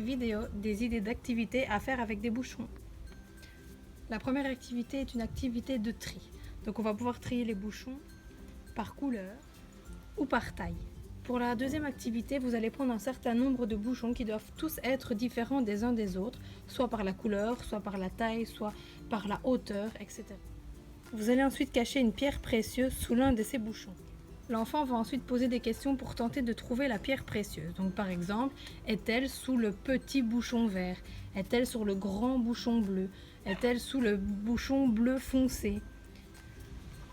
vidéo des idées d'activités à faire avec des bouchons. La première activité est une activité de tri. Donc on va pouvoir trier les bouchons par couleur ou par taille. Pour la deuxième activité, vous allez prendre un certain nombre de bouchons qui doivent tous être différents des uns des autres, soit par la couleur, soit par la taille, soit par la hauteur, etc. Vous allez ensuite cacher une pierre précieuse sous l'un de ces bouchons. L'enfant va ensuite poser des questions pour tenter de trouver la pierre précieuse. Donc par exemple, est-elle sous le petit bouchon vert? Est-elle sur le grand bouchon bleu? Est-elle sous le bouchon bleu foncé?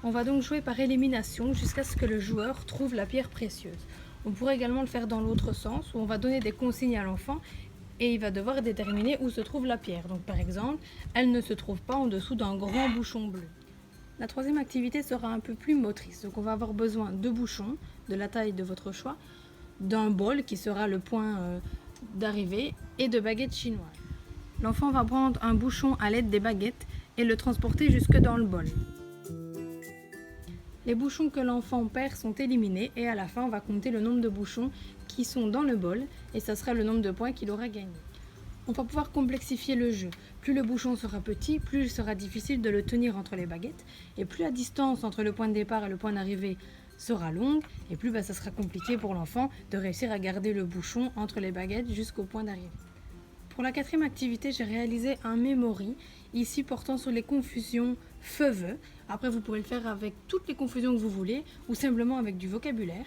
On va donc jouer par élimination jusqu'à ce que le joueur trouve la pierre précieuse. On pourrait également le faire dans l'autre sens où on va donner des consignes à l'enfant et il va devoir déterminer où se trouve la pierre. Donc par exemple, elle ne se trouve pas en dessous d'un grand bouchon bleu. La troisième activité sera un peu plus motrice, donc on va avoir besoin de bouchons, de la taille de votre choix, d'un bol qui sera le point d'arrivée et de baguettes chinoises. L'enfant va prendre un bouchon à l'aide des baguettes et le transporter jusque dans le bol. Les bouchons que l'enfant perd sont éliminés et à la fin on va compter le nombre de bouchons qui sont dans le bol et ça sera le nombre de points qu'il aura gagné. On va pouvoir complexifier le jeu. Plus le bouchon sera petit, plus il sera difficile de le tenir entre les baguettes. Et plus la distance entre le point de départ et le point d'arrivée sera longue, et plus ça sera compliqué pour l'enfant de réussir à garder le bouchon entre les baguettes jusqu'au point d'arrivée. Pour la quatrième activité, j'ai réalisé un memory, ici portant sur les confusions feu-vœux. Après, vous pourrez le faire avec toutes les confusions que vous voulez, ou simplement avec du vocabulaire.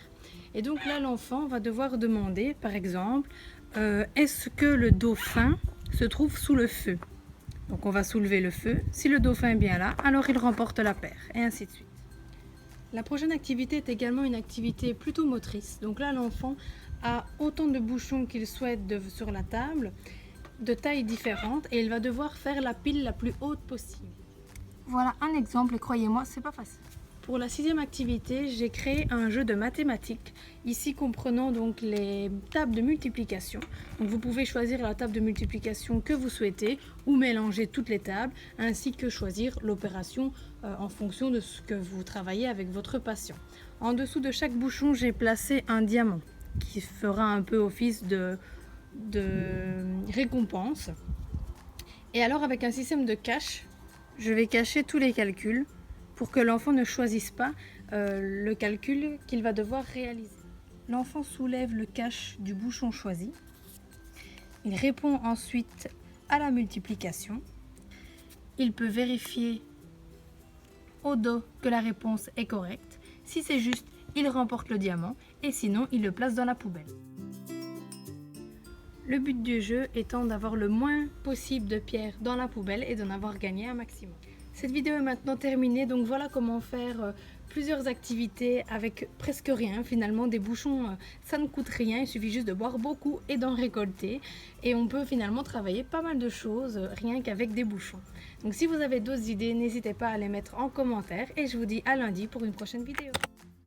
Et donc là, l'enfant va devoir demander, par exemple, est-ce que le dauphin se trouve sous le feu? Donc on va soulever le feu. Si le dauphin est bien là, alors il remporte la paire, et ainsi de suite. La prochaine activité est également une activité plutôt motrice. Donc là, l'enfant a autant de bouchons qu'il souhaite sur la table, de tailles différentes, et il va devoir faire la pile la plus haute possible. Voilà un exemple, et croyez-moi, c'est pas facile. Pour la sixième activité, j'ai créé un jeu de mathématiques, ici comprenant donc les tables de multiplication. Donc vous pouvez choisir la table de multiplication que vous souhaitez ou mélanger toutes les tables, ainsi que choisir l'opération en fonction de ce que vous travaillez avec votre patient. En dessous de chaque bouchon, j'ai placé un diamant qui fera un peu office de récompense. Et alors avec un système de cache, je vais cacher tous les calculs pour que l'enfant ne choisisse pas le calcul qu'il va devoir réaliser. L'enfant soulève le cache du bouchon choisi. Il répond ensuite à la multiplication. Il peut vérifier au dos que la réponse est correcte. Si c'est juste, il remporte le diamant et sinon, il le place dans la poubelle. Le but du jeu étant d'avoir le moins possible de pierres dans la poubelle et d'en avoir gagné un maximum. Cette vidéo est maintenant terminée, donc voilà comment faire plusieurs activités avec presque rien. Finalement, des bouchons, ça ne coûte rien, il suffit juste de boire beaucoup et d'en récolter. Et on peut finalement travailler pas mal de choses rien qu'avec des bouchons. Donc si vous avez d'autres idées, n'hésitez pas à les mettre en commentaire et je vous dis à lundi pour une prochaine vidéo.